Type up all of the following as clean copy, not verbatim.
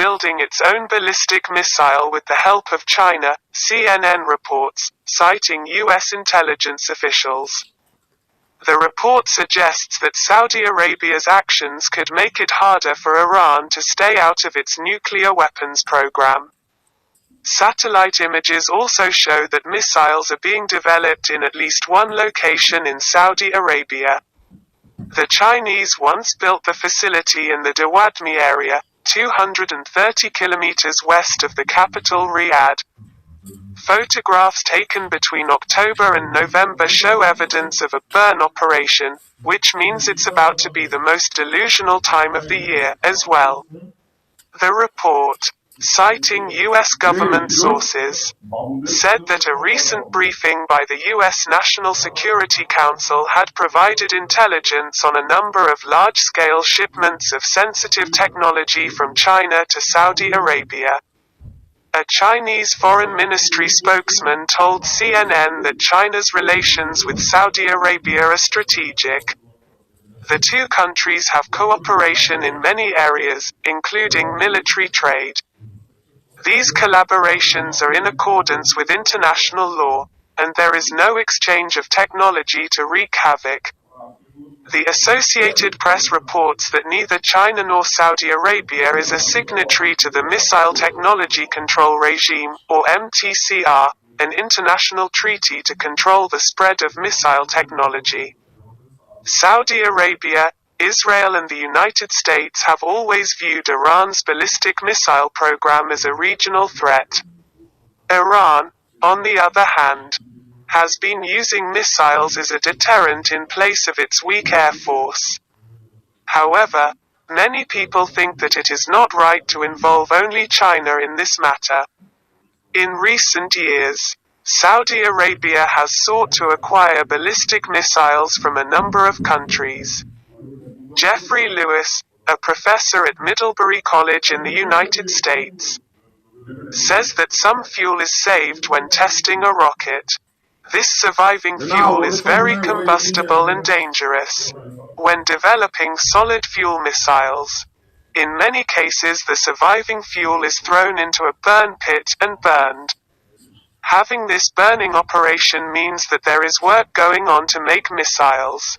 building its own ballistic missile with the help of China, CNN reports, citing U.S. intelligence officials. The report suggests that Saudi Arabia's actions could make it harder for Iran to stay out of its nuclear weapons program. Satellite images also show that missiles are being developed in at least one location in Saudi Arabia. The Chinese once built the facility in the Dawadmi area, 230 kilometers west of the capital Riyadh. Photographs taken between October and November show evidence of a burn operation, which means it's about to be the most delusional time of the year, as well. The report, citing U.S. government sources, said that a recent briefing by the U.S. National Security Council had provided intelligence on a number of large-scale shipments of sensitive technology from China to Saudi Arabia. A Chinese Foreign Ministry spokesman told CNN that China's relations with Saudi Arabia are strategic. The two countries have cooperation in many areas, including military trade. These collaborations are in accordance with international law, and there is no exchange of technology to wreak havoc. The Associated Press reports that neither China nor Saudi Arabia is a signatory to the Missile Technology Control Regime, or MTCR, an international treaty to control the spread of missile technology. Saudi Arabia, Israel and the United States have always viewed Iran's ballistic missile program as a regional threat. Iran, on the other hand, has been using missiles as a deterrent in place of its weak air force. However, many people think that it is not right to involve only China in this matter. In recent years, Saudi Arabia has sought to acquire ballistic missiles from a number of countries. Jeffrey Lewis, a professor at Middlebury College in the United States, says that some fuel is saved when testing a rocket. This surviving fuel is very combustible and dangerous when developing solid fuel missiles. In many cases, the surviving fuel is thrown into a burn pit and burned. Having this burning operation means that there is work going on to make missiles.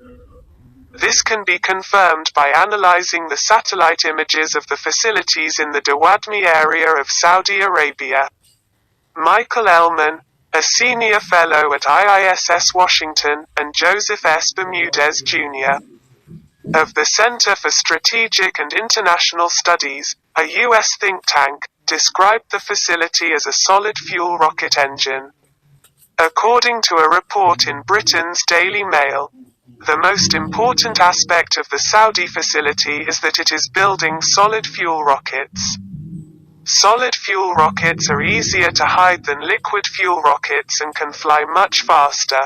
This can be confirmed by analyzing the satellite images of the facilities in the Dawadmi area of Saudi Arabia. Michael Ellman, a senior fellow at IISS Washington, and Joseph S. Bermudez, Jr. of the Center for Strategic and International Studies, a U.S. think tank, described the facility as a solid-fuel rocket engine. According to a report in Britain's Daily Mail, the most important aspect of the Saudi facility is that it is building solid-fuel rockets. Solid-fuel rockets are easier to hide than liquid-fuel rockets and can fly much faster.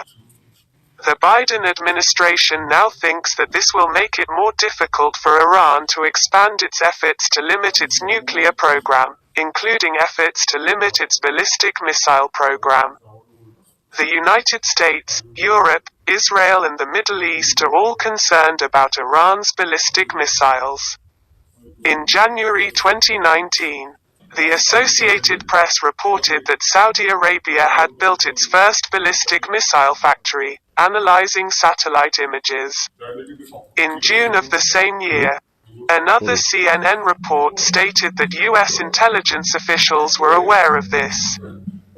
The Biden administration now thinks that this will make it more difficult for Iran to expand its efforts to limit its nuclear program, including efforts to limit its ballistic missile program. The United States, Europe, Israel and the Middle East are all concerned about Iran's ballistic missiles. In January 2019, the Associated Press reported that Saudi Arabia had built its first ballistic missile factory, analyzing satellite images. In June of the same year, another CNN report stated that U.S. intelligence officials were aware of this.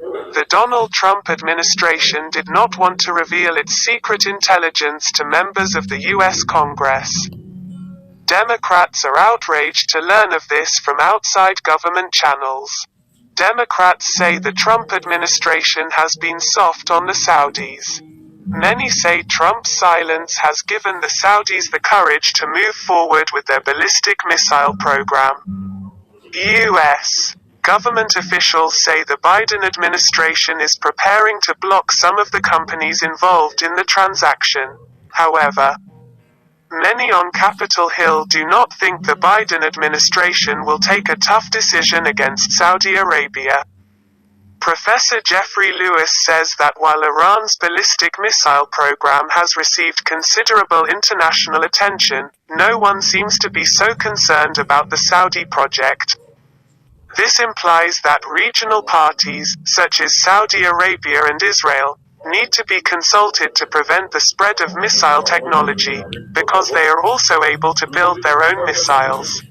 The Donald Trump administration did not want to reveal its secret intelligence to members of the U.S. Congress. Democrats are outraged to learn of this from outside government channels. Democrats say the Trump administration has been soft on the Saudis. Many say Trump's silence has given the Saudis the courage to move forward with their ballistic missile program. U.S. government officials say the Biden administration is preparing to block some of the companies involved in the transaction. However, many on Capitol Hill do not think the Biden administration will take a tough decision against Saudi Arabia. Professor Jeffrey Lewis says that while Iran's ballistic missile program has received considerable international attention, no one seems to be so concerned about the Saudi project. This implies that regional parties, such as Saudi Arabia and Israel, need to be consulted to prevent the spread of missile technology, because they are also able to build their own missiles.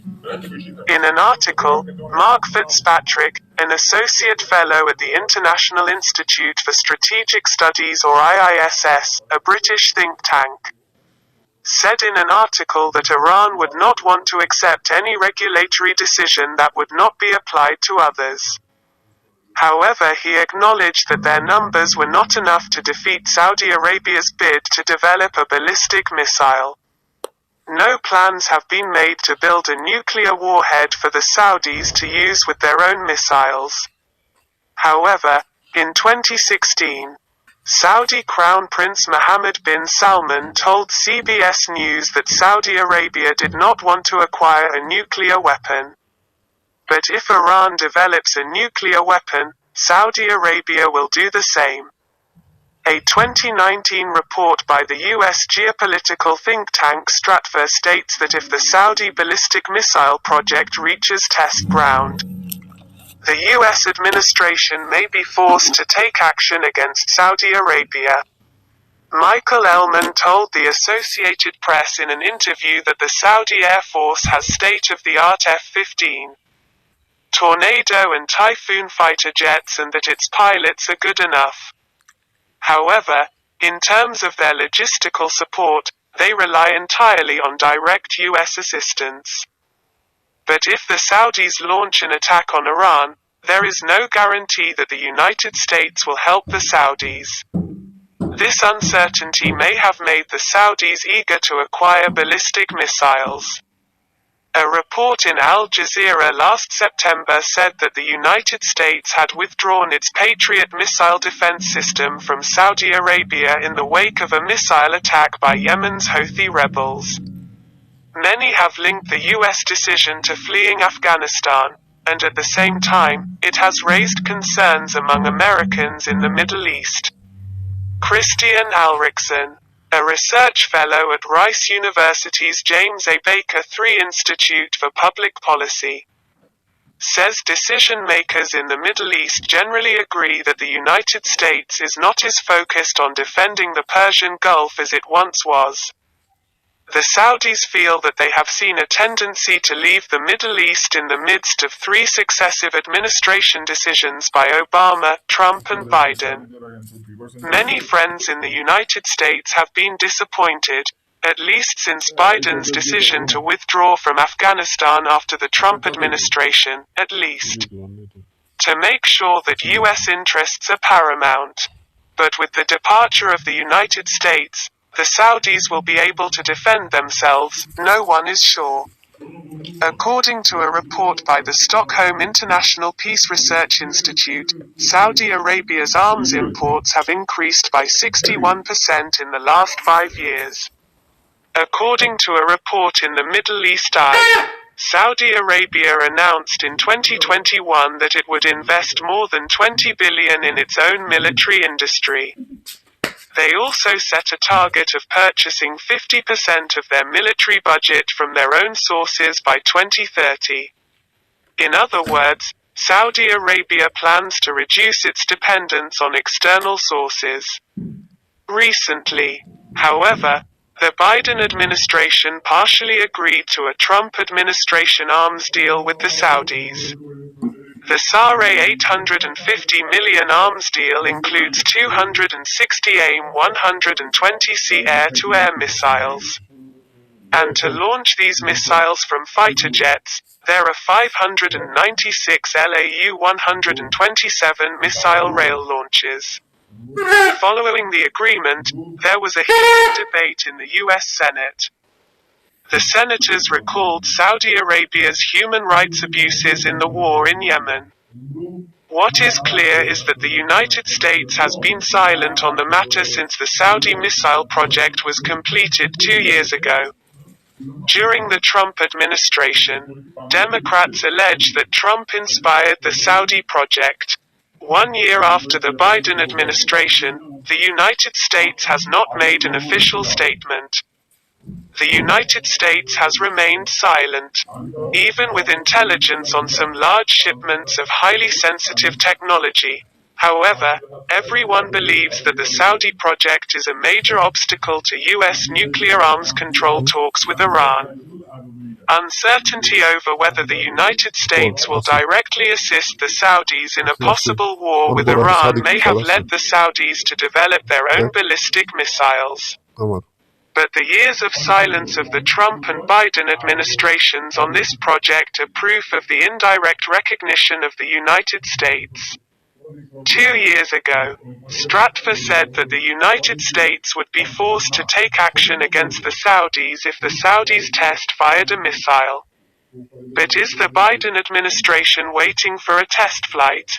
In an article, Mark Fitzpatrick, an associate fellow at the International Institute for Strategic Studies or IISS, a British think tank, said in an article that Iran would not want to accept any regulatory decision that would not be applied to others. However, he acknowledged that their numbers were not enough to defeat Saudi Arabia's bid to develop a ballistic missile. No plans have been made to build a nuclear warhead for the Saudis to use with their own missiles. However, in 2016, Saudi Crown Prince Mohammed bin Salman told CBS News that Saudi Arabia did not want to acquire a nuclear weapon. But if Iran develops a nuclear weapon, Saudi Arabia will do the same. A 2019 report by the U.S. geopolitical think tank Stratfor states that if the Saudi ballistic missile project reaches test ground, the U.S. administration may be forced to take action against Saudi Arabia. Michael Ellman told the Associated Press in an interview that the Saudi Air Force has state-of-the-art F-15 Tornado and Typhoon fighter jets and that its pilots are good enough. However, in terms of their logistical support, they rely entirely on direct U.S. assistance. But if the Saudis launch an attack on Iran, there is no guarantee that the United States will help the Saudis. This uncertainty may have made the Saudis eager to acquire ballistic missiles. A report in Al Jazeera last September said that the United States had withdrawn its Patriot missile defense system from Saudi Arabia in the wake of a missile attack by Yemen's Houthi rebels. Many have linked the U.S. decision to fleeing Afghanistan, and at the same time, it has raised concerns among Americans in the Middle East. Christian Alrickson, a research fellow at Rice University's James A. Baker III Institute for Public Policy, says decision-makers in the Middle East generally agree that the United States is not as focused on defending the Persian Gulf as it once was. The Saudis feel that they have seen a tendency to leave the Middle East in the midst of 3 successive administration decisions by Obama, Trump and Biden. Many friends in the United States have been disappointed, at least since Biden's decision to withdraw from Afghanistan after the Trump administration, at least, to make sure that U.S. interests are paramount. But with the departure of the United States, the Saudis will be able to defend themselves, no one is sure. According to a report by the Stockholm International Peace Research Institute, Saudi Arabia's arms imports have increased by 61% in the last 5 years. According to a report in the Middle East Eye, Saudi Arabia announced in 2021 that it would invest more than $20 billion in its own military industry. They also set a target of purchasing 50% of their military budget from their own sources by 2030. In other words, Saudi Arabia plans to reduce its dependence on external sources. Recently, however, the Biden administration partially agreed to a Trump administration arms deal with the Saudis. The SAR 850 million arms deal includes 260 AIM-120C air-to-air missiles. And to launch these missiles from fighter jets, there are 596 LAU-127 missile rail launches. Following the agreement, there was a heated debate in the U.S. Senate. The senators recalled Saudi Arabia's human rights abuses in the war in Yemen. What is clear is that the United States has been silent on the matter since the Saudi missile project was completed 2 years ago. During the Trump administration, Democrats allege that Trump inspired the Saudi project. 1 year after the Biden administration, the United States has not made an official statement. The United States has remained silent. Even with intelligence on some large shipments of highly sensitive technology. However, everyone believes that the Saudi project is a major obstacle to U.S. nuclear arms control talks with Iran. Uncertainty over whether the United States will directly assist the Saudis in a possible war with Iran may have led the Saudis to develop their own ballistic missiles. But the years of silence of the Trump and Biden administrations on this project are proof of the indirect recognition of the United States. 2 years ago, Stratfor said that the United States would be forced to take action against the Saudis if the Saudis test-fired a missile. But is the Biden administration waiting for a test flight?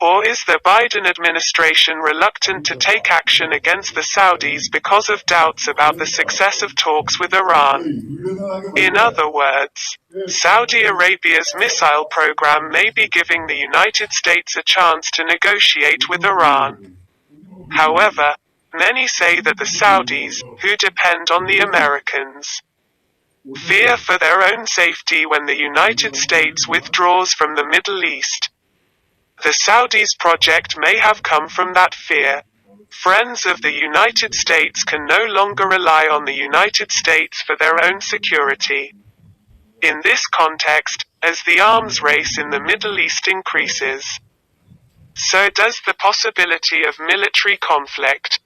Or is the Biden administration reluctant to take action against the Saudis because of doubts about the success of talks with Iran? In other words, Saudi Arabia's missile program may be giving the United States a chance to negotiate with Iran. However, many say that the Saudis, who depend on the Americans, fear for their own safety when the United States withdraws from the Middle East. The Saudis' project may have come from that fear. Friends of the United States can no longer rely on the United States for their own security. In this context, as the arms race in the Middle East increases, so does the possibility of military conflict.